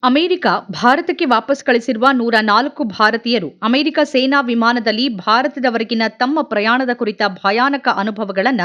America ಭಾರತಕ್ಕೆ ವಾಪಸ್ ಕಳಿಸಿರುವ 104 ಭಾರತೀಯರು ಅಮೆರಿಕ ಸೇನಾ ವಿಮಾನದಲ್ಲಿ ಭಾರತದವರೆಗಿನ ತಮ್ಮ ಪ್ರಯಾಣದ ಕುರಿತ ಭಯಾನಕ ಅನುಭವಗಳನ್ನ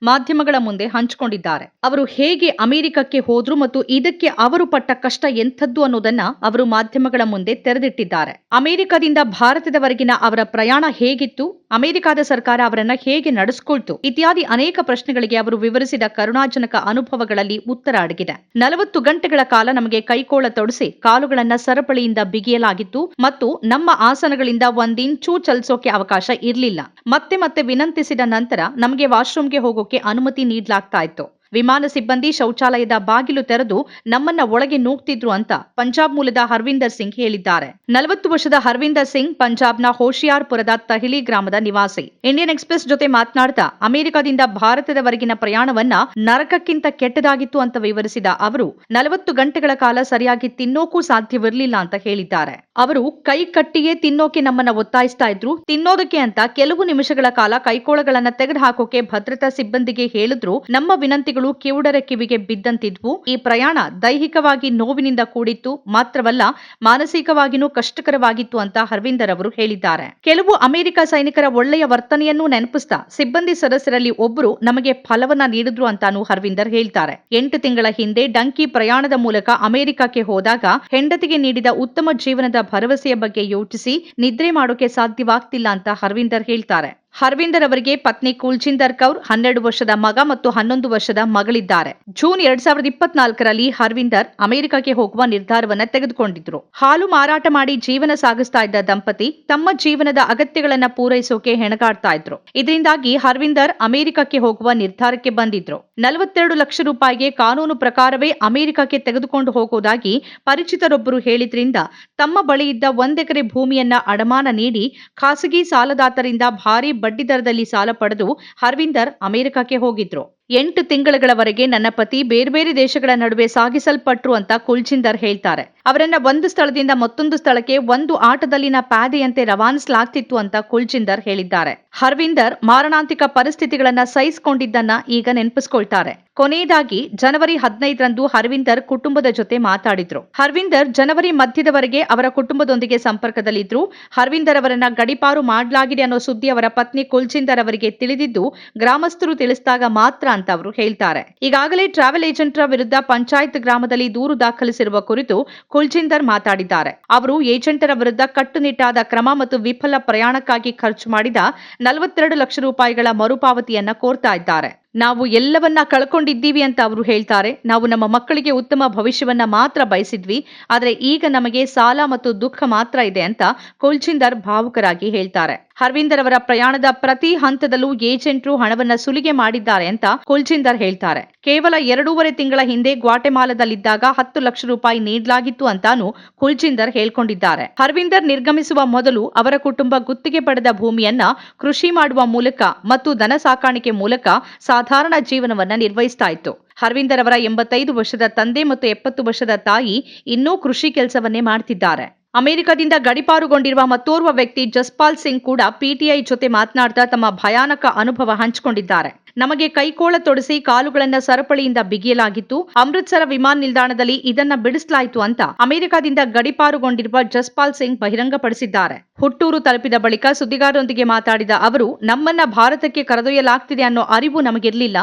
ಮಾಧ್ಯಮಗಳ ಮುಂದೆ ಹಂಚಿಕೊಂಡಿದ್ದಾರೆ. ಅವರು ಹೇಗೆ ಅಮೆರಿಕಕ್ಕೆ ಹೋದ್ರು ಮತ್ತು ಇದಕ್ಕೆ ಅವರು ಪಟ್ಟ ಕಷ್ಟ ಎಂಥದ್ದು ಅನ್ನೋದನ್ನ ಅವರು ಮಾಧ್ಯಮಗಳ ಮುಂದೆ ತೆರೆದಿಟ್ಟಿದ್ದಾರೆ. ಅಮೆರಿಕದಿಂದ ಭಾರತದವರೆಗಿನ ಅವರ ಪ್ರಯಾಣ ಹೇಗಿತ್ತು, ಅಮೆರಿಕದ ಸರ್ಕಾರ ಅವರನ್ನ ಹೇಗೆ ನಡೆಸಿಕೊಳ್ತು ಇತ್ಯಾದಿ ಅನೇಕ ಪ್ರಶ್ನೆಗಳಿಗೆ ಅವರು ವಿವರಿಸಿದ ಕರುಣಾಜನಕ ಅನುಭವಗಳಲ್ಲಿ ಉತ್ತರ ಅಡಗಿದೆ. 40 ಗಂಟೆಗಳ ಕಾಲ ನಮಗೆ ಕೈಕೋಳ ತೊಡಿಸಿ ಕಾಲುಗಳನ್ನ ಸರಪಳಿಯಿಂದ ಬಿಗಿಯಲಾಗಿತ್ತು ಮತ್ತು ನಮ್ಮ ಆಸನಗಳಿಂದ ಒಂದಿಂಚೂ ಚಲಿಸೋಕೆ ಅವಕಾಶ ಇರಲಿಲ್ಲ. ಮತ್ತೆ ವಿನಂತಿಸಿದ ನಂತರ ನಮಗೆ ವಾಶ್ರೂಮ್ಗೆ ಹೋಗೋಕೆ ಅನುಮತಿ ನೀಡಲಾಗ್ತಾ ಇತ್ತು. ವಿಮಾನ ಸಿಬ್ಬಂದಿ ಶೌಚಾಲಯದ ಬಾಗಿಲು ತೆರೆದು ನಮ್ಮನ್ನ ಒಳಗೆ ನೂಗ್ತಿದ್ರು ಅಂತ ಪಂಜಾಬ್ ಮೂಲದ ಹರ್ವಿಂದರ್ ಸಿಂಗ್ ಹೇಳಿದ್ದಾರೆ. 40 ವರ್ಷದ ಹರ್ವಿಂದರ್ ಸಿಂಗ್ ಪಂಜಾಬ್ನ ಹೋಶಿಯಾರ್ಪುರದ ತಹಿಲಿ ಗ್ರಾಮದ ನಿವಾಸಿ. ಇಂಡಿಯನ್ ಎಕ್ಸ್‌ಪ್ರೆಸ್ ಜೊತೆ ಮಾತನಾಡ್ತಾ ಅಮೆರಿಕದಿಂದ ಭಾರತದವರೆಗಿನ ಪ್ರಯಾಣವನ್ನ ನರಕಕ್ಕಿಂತ ಕೆಟ್ಟದಾಗಿತ್ತು ಅಂತ ವಿವರಿಸಿದ ಅವರು 40 ಗಂಟೆಗಳ ಕಾಲ ಸರಿಯಾಗಿ ತಿನ್ನೋಕೂ ಸಾಧ್ಯವಿರಲಿಲ್ಲ ಅಂತ ಹೇಳಿದ್ದಾರೆ. ಅವರು ಕೈ ಕಟ್ಟಿಯೇ ತಿನ್ನೋಕೆ ನಮ್ಮನ್ನ ಒತ್ತಾಯಿಸ್ತಾ ಇದ್ರು. ತಿನ್ನೋದಕ್ಕೆ ಅಂತ ಕೆಲವು ನಿಮಿಷಗಳ ಕಾಲ ಕೈಕೋಳಗಳನ್ನ ತೆಗೆದು ಹಾಕೋಕೆ ಭದ್ರತಾ ಸಿಬ್ಬಂದಿಗೆ ಹೇಳಿದ್ರು. ನಮ್ಮ ವಿನಂತಿಗಳು ಕಿವುಡರ ಕಿವಿಗೆ ಬಿದ್ದಂತಿದ್ವು. ಈ ಪ್ರಯಾಣ ದೈಹಿಕವಾಗಿ ನೋವಿನಿಂದ ಕೂಡಿತ್ತು, ಮಾತ್ರವಲ್ಲ ಮಾನಸಿಕವಾಗಿಯೂ ಕಷ್ಟಕರವಾಗಿತ್ತು ಅಂತ ಹರ್ವಿಂದರ್ ಅವರು ಹೇಳಿದ್ದಾರೆ. ಕೆಲವು ಅಮೆರಿಕ ಸೈನಿಕರ ಒಳ್ಳೆಯ ವರ್ತನೆಯನ್ನು ನೆನಪಿಸ್ತಾ ಸಿಬ್ಬಂದಿ ಸದಸ್ಯರಲ್ಲಿ ಒಬ್ಬರು ನಮಗೆ ಫಲವನ್ನ ನೀಡಿದ್ರು ಅಂತಾನು ಹರ್ವಿಂದರ್ ಹೇಳ್ತಾರೆ. 8 ತಿಂಗಳ ಹಿಂದೆ ಡಂಕಿ ಪ್ರಯಾಣದ ಮೂಲಕ ಅಮೆರಿಕಕ್ಕೆ ಹೋದಾಗ ಹೆಂಡತಿಗೆ ನೀಡಿದ ಉತ್ತಮ ಜೀವನದ ಭರವಸೆಯ ಬಗ್ಗೆ ಯೋಚಿಸಿ ನಿದ್ರೆ ಮಾಡೋಕೆ ಸಾಧ್ಯವಾಗ್ತಿಲ್ಲ ಅಂತ ಹರ್ವಿಂದರ್ ಹೇಳ್ತಾರೆ. ಹರ್ವಿಂದರ್ ಅವರಿಗೆ ಪತ್ನಿ ಕುಲ್ಜಿಂದರ್ ಕೌರ್, 12 ವರ್ಷದ ಮಗ ಮತ್ತು 11 ವರ್ಷದ ಮಗಳಿದ್ದಾರೆ. ಜೂನ್ 2024ರಲ್ಲಿ ಹರ್ವಿಂದರ್ ಅಮೆರಿಕಕ್ಕೆ ಹೋಗುವ ನಿರ್ಧಾರವನ್ನ ತೆಗೆದುಕೊಂಡಿದ್ರು. ಹಾಲು ಮಾರಾಟ ಮಾಡಿ ಜೀವನ ಸಾಗಿಸ್ತಾ ಇದ್ದ ದಂಪತಿ ತಮ್ಮ ಜೀವನದ ಅಗತ್ಯಗಳನ್ನ ಪೂರೈಸೋಕೆ ಹೆಣಗಾಡ್ತಾ ಇದ್ರು. ಇದರಿಂದಾಗಿ ಹರ್ವಿಂದರ್ ಅಮೆರಿಕಕ್ಕೆ ಹೋಗುವ ನಿರ್ಧಾರಕ್ಕೆ ಬಂದಿದ್ರು. 42 ಲಕ್ಷ ರೂಪಾಯಿಗೆ ಕಾನೂನು ಪ್ರಕಾರವೇ ಅಮೆರಿಕಕ್ಕೆ ತೆಗೆದುಕೊಂಡು ಹೋಗೋದಾಗಿ ಪರಿಚಿತರೊಬ್ಬರು ಹೇಳಿದ್ರಿಂದ ತಮ್ಮ ಬಳಿ ಇದ್ದ 1 ಎಕರೆ ಭೂಮಿಯನ್ನ ಅಡಮಾನ ನೀಡಿ ಖಾಸಗಿ ಸಾಲದಾತರಿಂದ ಭಾರಿ ಬಡ್ಡಿ ದರದಲ್ಲಿ ಸಾಲ ಪಡೆದು ಹರ್ವಿಂದರ್ ಅಮೆರಿಕಕ್ಕೆ ಹೋಗಿದ್ರು. 8 ತಿಂಗಳವರೆಗೆ ನನ್ನ ಪತಿ ಬೇರೆ ಬೇರೆ ದೇಶಗಳ ನಡುವೆ ಸಾಗಿಸಲ್ಪಟ್ರು ಅಂತ ಕುಲ್ಜಿಂದರ್ ಹೇಳ್ತಾರೆ. ಅವರನ್ನ ಒಂದು ಸ್ಥಳದಿಂದ ಮತ್ತೊಂದು ಸ್ಥಳಕ್ಕೆ ಒಂದು ಆಟದಲ್ಲಿನ ಪ್ಯಾದೆಯಂತೆ ರವಾನಿಸಲಾಗ್ತಿತ್ತು ಅಂತ ಕುಲ್ಜಿಂದರ್ ಹೇಳಿದ್ದಾರೆ. ಹರ್ವಿಂದರ್ ಮಾರಣಾಂತಿಕ ಪರಿಸ್ಥಿತಿಗಳನ್ನ ಸಹಿಸಿಕೊಂಡಿದ್ದನ್ನ ಈಗ ನೆನಪಿಸ್ಕೊಳ್ತಾರೆ. ಕೊನೆಯದಾಗಿ ಜನವರಿ 15ರಂದು ಹರ್ವಿಂದರ್ ಕುಟುಂಬದ ಜೊತೆ ಮಾತಾಡಿದ್ರು. ಹರ್ವಿಂದರ್ ಜನವರಿ ಮಧ್ಯದವರೆಗೆ ಅವರ ಕುಟುಂಬದೊಂದಿಗೆ ಸಂಪರ್ಕದಲ್ಲಿದ್ರು. ಹರ್ವಿಂದರ್ ಅವರನ್ನ ಗಡಿಪಾರು ಮಾಡಲಾಗಿದೆ ಅನ್ನೋ ಸುದ್ದಿ ಅವರ ಪತ್ನಿ ಕುಲ್ಜಿಂದರ್ ಅವರಿಗೆ ತಿಳಿದಿದ್ದು ಗ್ರಾಮಸ್ಥರು ತಿಳಿಸಿದಾಗ ಮಾತ್ರ ಅಂತ ಅವರು ಹೇಳ್ತಾರೆ. ಈಗಾಗಲೇ ಟ್ರಾವೆಲ್ ಏಜೆಂಟರ ವಿರುದ್ಧ ಪಂಚಾಯತ್ ಗ್ರಾಮದಲ್ಲಿ ದೂರು ದಾಖಲಿಸಿರುವ ಕುರಿತು ಕುಲ್ಜಿಂದರ್ ಮಾತಾಡಿದ್ದಾರೆ. ಅವರು ಏಜೆಂಟರ ವಿರುದ್ಧ ಕಟ್ಟುನಿಟ್ಟಾದ ಕ್ರಮ ಮತ್ತು ವಿಫಲ ಪ್ರಯಾಣಕ್ಕಾಗಿ ಖರ್ಚು ಮಾಡಿದ 42 ಲಕ್ಷ ರೂಪಾಯಿಗಳ ಮರುಪಾವತಿಯನ್ನ ಕೋರ್ತಾ ಇದ್ದಾರೆ. ನಾವು ಎಲ್ಲವನ್ನ ಕಳ್ಕೊಂಡಿದ್ದೀವಿ ಅಂತ ಅವರು ಹೇಳ್ತಾರೆ. ನಾವು ನಮ್ಮ ಮಕ್ಕಳಿಗೆ ಉತ್ತಮ ಭವಿಷ್ಯವನ್ನ ಮಾತ್ರ ಬಯಸಿದ್ವಿ, ಆದರೆ ಈಗ ನಮಗೆ ಸಾಲ ಮತ್ತು ದುಃಖ ಮಾತ್ರ ಇದೆ ಅಂತ ಕುಲ್ಜಿಂದರ್ ಭಾವುಕರಾಗಿ ಹೇಳ್ತಾರೆ. ಹರ್ವಿಂದರ್ ಅವರ ಪ್ರಯಾಣದ ಪ್ರತಿ ಹಂತದಲ್ಲೂ ಏಜೆಂಟರು ಹಣವನ್ನ ಸುಲಿಗೆ ಮಾಡಿದ್ದಾರೆ ಅಂತ ಕುಲ್ಜಿಂದರ್ ಹೇಳ್ತಾರೆ. ಕೇವಲ 2.5 ತಿಂಗಳ ಹಿಂದೆ ಗ್ವಾಟೆಮಾಲಾದಲ್ಲಿದ್ದಾಗ 10 ಲಕ್ಷ ರೂಪಾಯಿ ನೀಡಲಾಗಿತ್ತು ಅಂತಾನು ಕುಲ್ಜಿಂದರ್ ಹೇಳ್ಕೊಂಡಿದ್ದಾರೆ. ಹರ್ವಿಂದರ್ ನಿರ್ಗಮಿಸುವ ಮೊದಲು ಅವರ ಕುಟುಂಬ ಗುತ್ತಿಗೆ ಪಡೆದ ಭೂಮಿಯನ್ನ ಕೃಷಿ ಮಾಡುವ ಮೂಲಕ ಮತ್ತು ದನ ಸಾಕಾಣಿಕೆ ಮೂಲಕ ಸಾಧಾರಣ ಜೀವನವನ್ನ ನಿರ್ವಹಿಸ್ತಾ ಇತ್ತು. ಹರ್ವಿಂದರ್ ಅವರ 85 ವರ್ಷದ ತಂದೆ ಮತ್ತು 70 ವರ್ಷದ ತಾಯಿ ಇನ್ನೂ ಕೃಷಿ ಕೆಲಸವನ್ನೇ ಮಾಡ್ತಿದ್ದಾರೆ. ಅಮೆರಿಕದಿಂದ ಗಡಿಪಾರುಗೊಂಡಿರುವ ಮತ್ತೋರ್ವ ವ್ಯಕ್ತಿ ಜಸ್ಪಾಲ್ ಸಿಂಗ್ ಕೂಡ ಪಿಟಿಐ ಜೊತೆ ಮಾತನಾಡ್ತಾ ತಮ್ಮ ಭಯಾನಕ ಅನುಭವ ಹಂಚಿಕೊಂಡಿದ್ದಾರೆ. ನಮಗೆ ಕೈಕೋಳ ತೊಡಿಸಿ ಕಾಲುಗಳನ್ನ ಸರಪಳಿಯಿಂದ ಬಿಗಿಯಲಾಗಿತ್ತು. ಅಮೃತ್ಸರ ವಿಮಾನ ನಿಲ್ದಾಣದಲ್ಲಿ ಇದನ್ನ ಬಿಡಿಸಲಾಯಿತು ಅಂತ ಅಮೆರಿಕದಿಂದ ಗಡಿಪಾರುಗೊಂಡಿರುವ ಜಸ್ಪಾಲ್ ಸಿಂಗ್ ಬಹಿರಂಗಪಡಿಸಿದ್ದಾರೆ. ಹುಟ್ಟೂರು ತಲುಪಿದ ಬಳಿಕ ಸುದ್ದಿಗಾರರೊಂದಿಗೆ ಮಾತಾಡಿದ ಅವರು, ನಮ್ಮನ್ನ ಭಾರತಕ್ಕೆ ಕರೆದೊಯ್ಯಲಾಗ್ತಿದೆ ಅನ್ನೋ ಅರಿವು ನಮಗಿರ್ಲಿಲ್ಲ.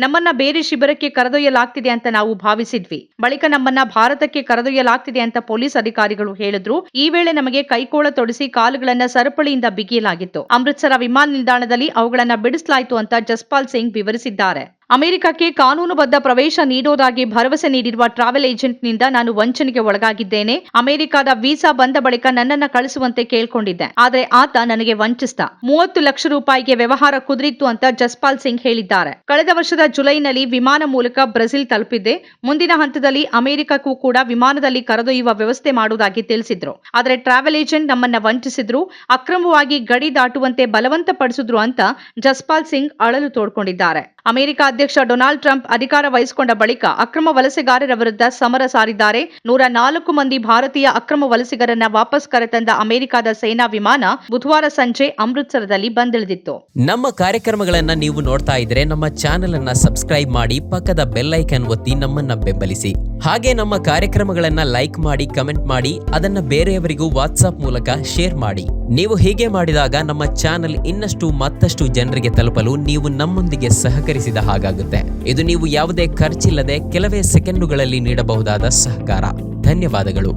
ನಮ್ಮನ್ನ ಬೇರೆ ಶಿಬಿರಕ್ಕೆ ಕರೆದೊಯ್ಯಲಾಗ್ತಿದೆ ಅಂತ ನಾವು ಭಾವಿಸಿದ್ವಿ. ಬಳಿಕ ನಮ್ಮನ್ನ ಭಾರತಕ್ಕೆ ಕರೆದೊಯ್ಯಲಾಗ್ತಿದೆ ಅಂತ ಪೊಲೀಸ್ ಅಧಿಕಾರಿಗಳು ಹೇಳಿದ್ರು. ಈ ವೇಳೆ ನಮಗೆ ಕೈಕೋಳ ತೊಡಿಸಿ ಕಾಲುಗಳನ್ನ ಸರಪಳಿಯಿಂದ ಬಿಗಿಯಲಾಗಿತ್ತು. ಅಮೃತ್ಸರ ವಿಮಾನ ನಿಲ್ದಾಣದಲ್ಲಿ ಅವುಗಳನ್ನ ಬಿಡಿಸಲಾಯಿತು ಅಂತ ಜಸ್ಪಾಲ್ ಸಿಂಗ್ ವಿವರಿಸಿದ್ದಾರೆ. ಅಮೆರಿಕಕ್ಕೆ ಕಾನೂನುಬದ್ಧ ಪ್ರವೇಶ ನೀಡೋದಾಗಿ ಭರವಸೆ ನೀಡಿರುವ ಟ್ರಾವೆಲ್ ಏಜೆಂಟ್ನಿಂದ ನಾನು ವಂಚನೆಗೆ ಒಳಗಾಗಿದ್ದೇನೆ. ಅಮೆರಿಕದ ವೀಸಾ ಬಂದ ಬಳಿಕ ನನ್ನನ್ನ ಕಳಿಸುವಂತೆ ಕೇಳ್ಕೊಂಡಿದ್ದೆ, ಆದ್ರೆ ಆತ ನನಗೆ ವಂಚಿಸಿದ. 30 ಲಕ್ಷ ರೂಪಾಯಿಗೆ ವ್ಯವಹಾರ ಕುದುರಿತ್ತು ಅಂತ ಜಸ್ಪಾಲ್ ಸಿಂಗ್ ಹೇಳಿದ್ದಾರೆ. ಕಳೆದ ವರ್ಷದ ಜುಲೈನಲ್ಲಿ ವಿಮಾನ ಮೂಲಕ ಬ್ರೆಜಿಲ್ ತಲುಪಿದ್ದೆ. ಮುಂದಿನ ಹಂತದಲ್ಲಿ ಅಮೆರಿಕಕ್ಕೂ ಕೂಡ ವಿಮಾನದಲ್ಲಿ ಕರೆದೊಯ್ಯುವ ವ್ಯವಸ್ಥೆ ಮಾಡುವುದಾಗಿ ತಿಳಿಸಿದ್ರು. ಆದ್ರೆ ಟ್ರಾವೆಲ್ ಏಜೆಂಟ್ ನಮ್ಮನ್ನ ವಂಚಿಸಿದ್ರು, ಅಕ್ರಮವಾಗಿ ಗಡಿ ದಾಟುವಂತೆ ಬಲವಂತ ಪಡಿಸಿದ್ರು ಅಂತ ಜಸ್ಪಾಲ್ ಸಿಂಗ್ ಅಳಲು ತೋಡ್ಕೊಂಡಿದ್ದಾರೆ. ಅಮೆರಿಕದ ಅಧ್ಯಕ್ಷ ಡೊನಾಲ್ಡ್ ಟ್ರಂಪ್ ಅಧಿಕಾರ ವಹಿಸಿಕೊಂಡ ಬಳಿಕ ಅಕ್ರಮ ವಲಸೆಗಾರರ ವಿರುದ್ಧ ಸಮರ ಸಾರಿದ್ದಾರೆ. 104 ಮಂದಿ ಭಾರತೀಯ ಅಕ್ರಮ ವಲಸಿಗರನ್ನ ವಾಪಸ್ ಕರೆತಂದ ಅಮೆರಿಕದ ಸೇನಾ ವಿಮಾನ ಬುಧವಾರ ಸಂಜೆ ಅಮೃತಸರದಲ್ಲಿ ಬಂದಿಳಿದಿತ್ತು. ನಮ್ಮ ಕಾರ್ಯಕ್ರಮಗಳನ್ನ ನೀವು ನೋಡ್ತಾ ಇದ್ರೆ ನಮ್ಮ ಚಾನೆಲ್ ಅನ್ನ ಸಬ್ಸ್ಕ್ರೈಬ್ ಮಾಡಿ, ಪಕ್ಕದ ಬೆಲ್ ಐಕಾನ್ ಒತ್ತಿ ನಮ್ಮನ್ನ ಬೆಂಬಲಿಸಿ. ಹಾಗೆ ನಮ್ಮ ಕಾರ್ಯಕ್ರಮಗಳನ್ನ ಲೈಕ್ ಮಾಡಿ, ಕಮೆಂಟ್ ಮಾಡಿ, ಅದನ್ನ ಬೇರೆಯವರಿಗೂ ವಾಟ್ಸ್ಆಪ್ ಮೂಲಕ ಶೇರ್ ಮಾಡಿ. ನೀವು ಹೀಗೆ ಮಾಡಿದಾಗ ನಮ್ಮ ಚಾನೆಲ್ ಇನ್ನಷ್ಟು ಮತ್ತಷ್ಟು ಜನರಿಗೆ ತಲುಪಲು ನೀವು ನಮ್ಮೊಂದಿಗೆ ಸಹಕರಿಸಿದ ಹಾಗಾಗುತ್ತೆ. ಇದು ನೀವು ಯಾವುದೇ ಖರ್ಚಿಲ್ಲದೆ ಕೆಲವೇ ಸೆಕೆಂಡುಗಳಲ್ಲಿ ನೀಡಬಹುದಾದ ಸಹಕಾರ. ಧನ್ಯವಾದಗಳು.